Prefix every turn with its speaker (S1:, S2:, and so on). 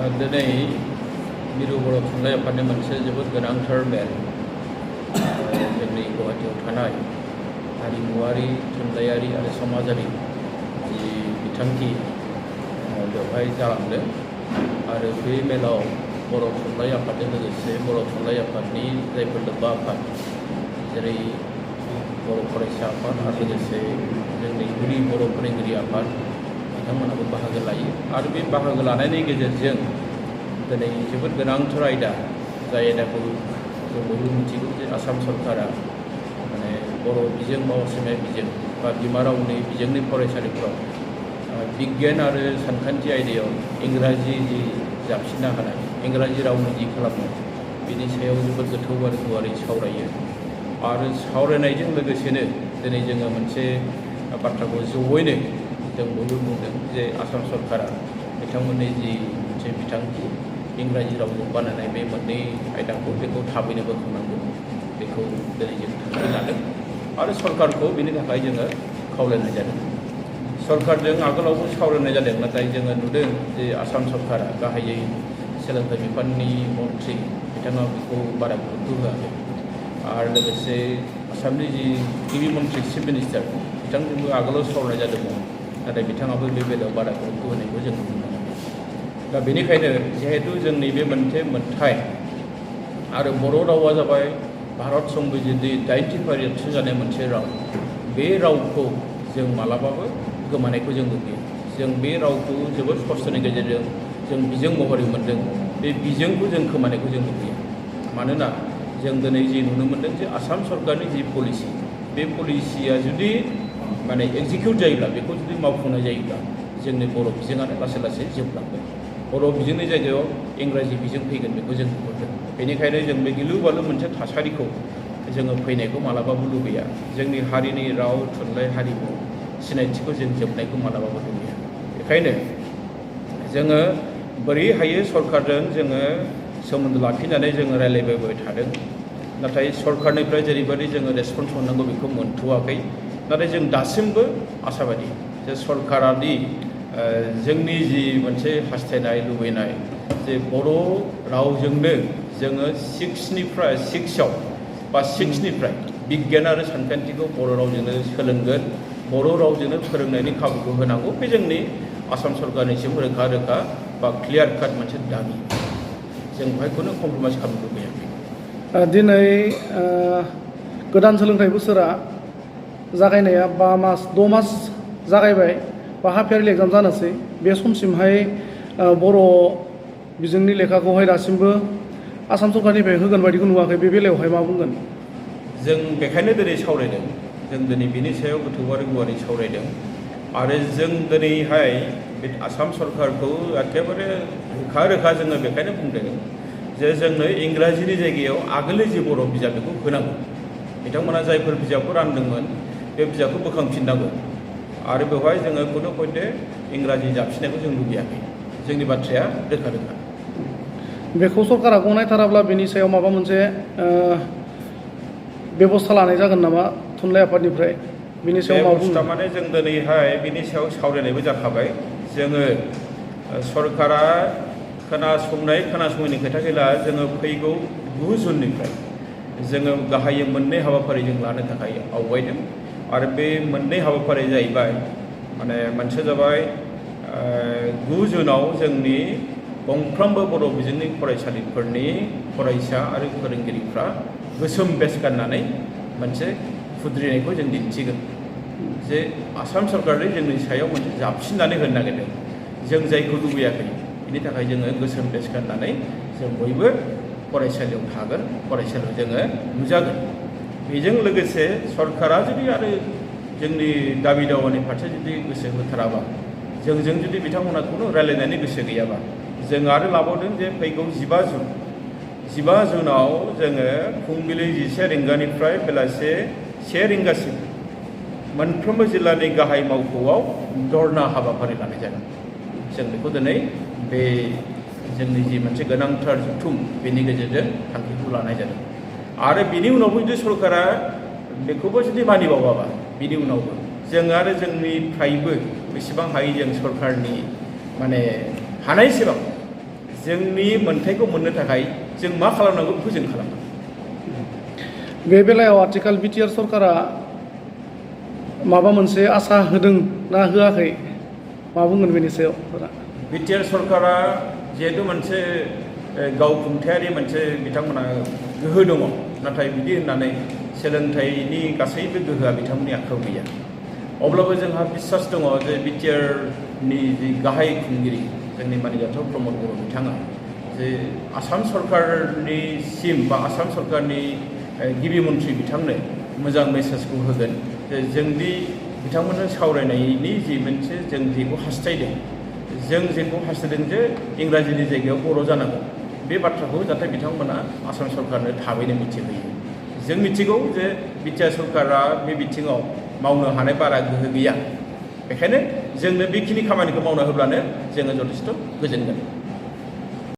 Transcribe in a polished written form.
S1: दिनै मिरु बर' थुनलाइ आफादनि मोनसे जोबोद गोनांथार मेल जोंनि गुवाहाटीयाव थानाय हारिमुवारि थुनलाइयारि आरो समाजारि जि बिथांखि बेवहाय जालांदों आरो बे मेलाव बर' थुनलाइ आफादजों लोगोसे बर' थुनलाइ आफादनि जायफोर लोब्बा आफाद जेरै बर' फरायसा आफाद आरो लोगोसे जोंनि गुदि बर' फोरोंगिरि आफाद बिथांमोनाबो बाहागो लायो आरो बे बाहागो लानायनि गेजेरजों दिनै जोबोद गोनांथार आयदा जाय आयदाखौ जों बयबो मिथिगौ जे आसाम सरकारा माने बर' बिजों बा असमिया बिजों बा बिमा रावनि बिजोंनि फरायसालिफोराव बिगियान आरो सानखान्थि आयदायाव इंराजि जि जाबसिनना होनाय इंराजि रावनि जि खालामनाय बिनि सायाव जोबोद गोथौ आरो गुवारै सावरायो आरो सावरायनायजों लोगोसेनो दिनै जोङो मोनसे बाथ्राखौ जयैनो जों बयबो बुंदों जे आसाम सरकारा बिथांमोननि जि मोनसे बिथांखि इंराजि रावजों बानायनाय बे मोननै आयदाखौ बेखौ थाबैनो बोखांनांगौ बेखौ दिनै जों थांखि लादों आरो सरकारखौ बेनि थाखाय जोङो खावलायनाय जादों सरकारजों आगोलावबो सावरायनाय जादों नाथाय जोङो नुदों जे आसाम सरकारा गाहायै सोलोंथाइ बिफाननि मन्थ्रि बिथाङा बेखौ बारा गुरुत्व होआखै आरो लोगोसे आसामनि जि गिबि मन्थ्रि चिफ मिनिस्टार बिथांजोंबो आगोलाव सावरायनाय जादोंमोन नाथाय बिथाङाबो बे बेलायाव बारा गुरुत्व होनायखौ जों नुनो मोनाखै दा बेनिखायनो जिहेतु जोंनि बे मोनसे मोनथाय आरो बर' रावा जाबाय भारत संबिजिरनि 90 फारियाव थिसनजानाय मोनसे राव बे रावखौ जों मालाबाबो गोमानायखौ जों लुबैयो जों बे रावखौ जोबोद खस्थ'नि गेजेरजों जों बिजों महरै मोन्दों बे बिजोंखौ जों खोमानायखौ जों लुबैयो मानोना जों दिनै जि नुनो मोन्दों जे आसाम सरकारनि जि पलिसि बे पलिसिया जुदि माने एक्जिकिउट जायोब्ला बेखौ जुदि मावफुंनाय जायोब्ला जोंनि बर' बिजोङानो लासै लासै जोबलांगोन बर' बिजोंनि जायगायाव इंराजि बिजों फैगोन बेखौ जों नुहुरदों बेनिखायनो जों बे गिलु बालु मोनसे थासारिखौ जोङो फैनायखौ मालाबाबो लुबैया जोंनि हारिनि राव थुनलाइ हारिमु सिनायथिखौ जों जोबनायखौ मालाबाबो लुबैया बेखायनो जोङो बोरै हायो सरकारजों जोङो सोमोन्दो लाखिनानै जोङो रायज्लायबोबाय थादों नाथाय सरकारनिफ्राय जेरैबायदि जोङो रेसपन्स मोननांगौ बेखौ मोनथ'वाखै नाथाय जों दासिमबो आसाबादि जे सरकारादि जोंनि जि मोनसे हास्थायनाय लुबैनाय जे बर' रावजोंनो जोङो सिक्सआव बा सिक्सनिफ्राय बिगियान आरो सानखान्थिखौ बर' रावजोंनो सोलोंगोन बर' रावजोंनो फोरोंनायनि खाबुखौ होनांगौ बे जोंनि आसाम सरकारनिसिम रोखा रोखा बा क्लियार काट मोनसे दाबि जों बेहायखौनो कमप्रमाइज खालामनो लुबैयाखै
S2: दिनै गोदान सोलोंथाइ बोसोरा जागायनाया 6 मास जागायबाय बा हाफ यारलि एग्जाम जानोसै बे समसिमहाय बर' बिजोंनि लेखाखौहाय दासिमबो आसाम सरकारनिफ्राय होगोन बायदिखौ नुवाखै बे बेलायावहाय मा बुंगोन
S1: जों बेखायनो दिनै सावरायदों जों दिनै बिनि सायाव गोथौ आरो गुवारै सावरायदों आरो जों दिनैहाय बे आसाम सरकारखौ एखेबारे रोखा जोङो बेखायनो बुंदों जे जोंनो इंराजिनि जायगायाव आगोलनि जि बर' बिजाब बेखौ होनांगौ बिथांमोना जायफोर बिजाबखौ रानदोंमोन बे बिजाबखौ बोखांफिननांगौ आरो बेवहाय जोङो खुनु पयन्टे इंराजि जाबसिननायखौ जों लुबैयाखै जोंनि बाथ्राया रोखा
S2: बेखौ सरकारा गनायथाराब्ला बेनि सायाव माबा मोनसे बेबस्था लानाय जागोन नामा थुनलाइ आफादनिफ्राय बिनि सायाव मा बुंनो
S1: माने जों दिनैहाय बिनि सायाव सावरायनायबो जाखाबाय जोङो सरकारा खोनासङैनि खोथा गैला जोङो फैगौ 9 जुननिफ्राय जोङो गाहायै मोननै हाबाफारि जों लानो थाखाय आवगायदों आरो बे मोननै हाबाफारिया जाहैबाय माने मोनसे जाबाय 9 जुनाव जोंनि गंफ्रोमबो बर' बिजोंनि फरायसालिफोरनि फरायसा आरो फोरोंगिरिफ्रा गोसोम बेच गाननानै मोनसे खुद्रिनायखौ जों दिन्थिगोन जे आसाम सरकारनि जोंनि सायाव मोनसे जाबसिननानै होनो नागिरदों जों जायखौ लुबैयाखै बिनि थाखाय जोङो गोसोम बेच गाननानै जों बयबो फरायसालियाव थागोन फरायसालियाव जोङो नुजागोन बेजों लोगोसे सरकारा जुदि आरो जोंनि दाबि दावानि फारसे जुदि गोसो होथाराबा जोंजों जुदि बिथांमोना खुनु रायज्लायनायनि गोसो गैयाबा जों आरो लाबावदों जे फैगौ 15 जुनाव जोङो फुंबिलि 11 रिंगानिफ्राय बेलासे 1 रिंगासिम मोनफ्रोमबो जिल्लानि गाहाय मावख'आव धरना हाबाफारि लानाय जागोन जों बेखौ दिनै बे जोंनि जि मोनसे गोनांथार जथुम बेनि गेजेरजों थांखिखौ लानाय जादों आरो बिनि उनावबो जुदि सरकारा बेखौबो जुदि मानिबावाबा बिनि उनावबो जों आरो जोंनिफ्रायबो बेसेबां हायो जों सरकारनि माने हानायसेबां जोंनि मोन्थायखौ मोननो थाखाय जों मा खालामनांगौ बेखौ जों खालामनांगौ।
S2: बे बेलायाव आथिखाल बिटिआर सरकारा माबा मोनसे आसा होदों ना होआखै मा बुंगोन बेनि सायाव?
S1: बिटिआर सरकारा जिहेतु मोनसे गावखुंथायारि मोनसे बिथांमोना गोहो दङ, नाथाय बिदि होननानै सोलोंथाइनि गासैबो गोहोआ बिथांमोननि आखायाव गैया। अब्लाबो जोंहा बिश्वास दङ जे बिटिआरनि जि गाहाय खुंगिरि जोंनि मानिजाथाव प्रमद बर' बिथाङा जे आसाम सरकारनि सिम बा आसाम सरकारनि गिबि मन्थ्रि बिथांनो मोजां मेसेजखौ होगोन जे जोंनि बिथांमोनजों सावरायनायनि जि मोनसे जों जेखौ हास्थायदों, जों जेखौ हास्थायदों जे इंराजिनि जायगायाव बर' जानांगौ, बे बाथ्राखौ जाहाथे बिथांमोना आसाम सरकारनो थाबैनो मिथिहोयो। जों मिथिगौ जे बिटिआर सरकारा बे बिथिङाव मावनो हानाय बारा गोहो गैया, बेखायनो जोंनो बेखिनि खामानिखौ मावना होब्लानो जोङो जथेस्थ' गोजोनगोन।